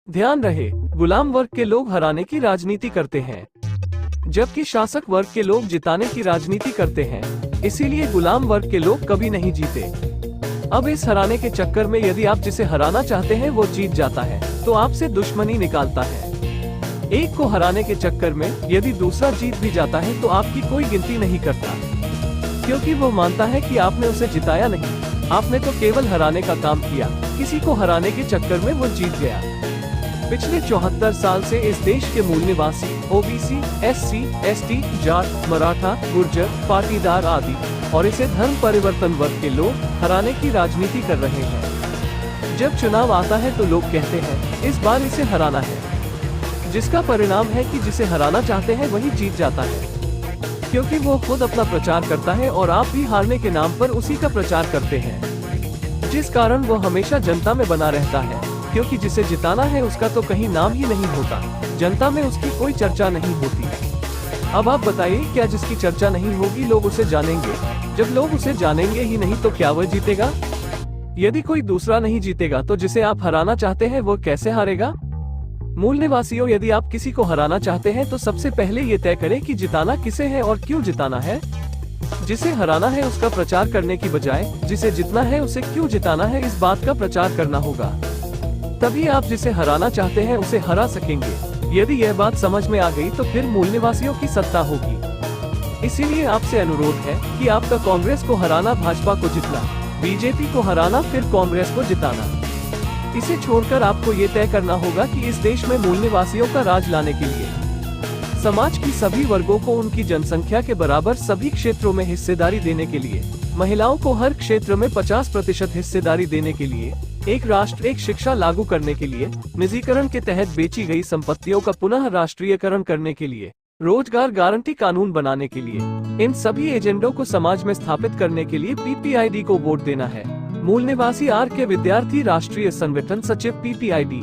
ध्यान रहे, गुलाम वर्ग के लोग हराने की राजनीति करते हैं, जबकि शासक वर्ग के लोग जिताने की राजनीति करते हैं। इसीलिए गुलाम वर्ग के लोग कभी नहीं जीते। अब इस हराने के चक्कर में यदि आप जिसे हराना चाहते हैं वो जीत जाता है तो आपसे दुश्मनी निकालता है। एक को हराने के चक्कर में यदि दूसरा जीत भी जाता है तो आपकी कोई गिनती नहीं करता, क्योंकि वो मानता है कि आपने उसे जिताया नहीं, आपने तो केवल हराने का काम किया। किसी को हराने के चक्कर में वो जीत गया। पिछले 74 साल से इस देश के मूल निवासी OBC, SC, ST, Jat, Maratha, Gurjar, Patidar आदि और इसे धर्म परिवर्तन वर्ग के लोग हराने की राजनीति कर रहे हैं। जब चुनाव आता है तो लोग कहते हैं इस बार इसे हराना है, जिसका परिणाम है कि जिसे हराना चाहते हैं वही जीत जाता है, क्योंकि वो खुद अपना प्रचार करता है और आप भी हारने के नाम पर उसी का प्रचार करते हैं, जिस कारण वो हमेशा जनता में बना रहता है, क्योंकि जिसे जिताना है उसका तो कहीं नाम ही नहीं होता, जनता में उसकी कोई चर्चा नहीं होती। अब आप बताइए, क्या जिसकी चर्चा नहीं होगी लोग उसे जानेंगे? जब लोग उसे जानेंगे ही नहीं तो क्या वह जीतेगा? यदि कोई दूसरा नहीं जीतेगा तो जिसे आप हराना चाहते हैं वो कैसे हारेगा? मूल निवासियों, यदि आप किसी को हराना चाहते हैं तो सबसे पहले ये तय करें कि जिताना किसे है और क्यों जिताना है। जिसे हराना है उसका प्रचार करने की बजाय जिसे जितना है उसे क्यों जिताना है, इस बात का प्रचार करना होगा। तभी आप जिसे हराना चाहते हैं उसे हरा सकेंगे। यदि यह बात समझ में आ गई तो फिर मूल निवासियों की सत्ता होगी। इसीलिए आपसे अनुरोध है कि आपका कांग्रेस को हराना, भाजपा को जितना, बीजेपी को हराना, फिर कांग्रेस को जिताना। इसे छोड़कर आपको ये तय करना होगा कि इस देश में मूल निवासियों का राज लाने के लिए समाज की सभी वर्गों को उनकी जनसंख्या के बराबर सभी क्षेत्रों में हिस्सेदारी देने के लिए, महिलाओं को हर क्षेत्र में 50% हिस्सेदारी देने के लिए, एक राष्ट्र एक शिक्षा लागू करने के लिए, निजीकरण के तहत बेची गई संपत्तियों का पुनः राष्ट्रीयकरण करने के लिए, रोजगार गारंटी कानून बनाने के लिए, इन सभी एजेंडों को समाज में स्थापित करने के लिए पीपीआईडी को वोट देना है। मूल निवासी आर के विद्यार्थी राष्ट्रीय संगठन सचिव, पीपीआईडी।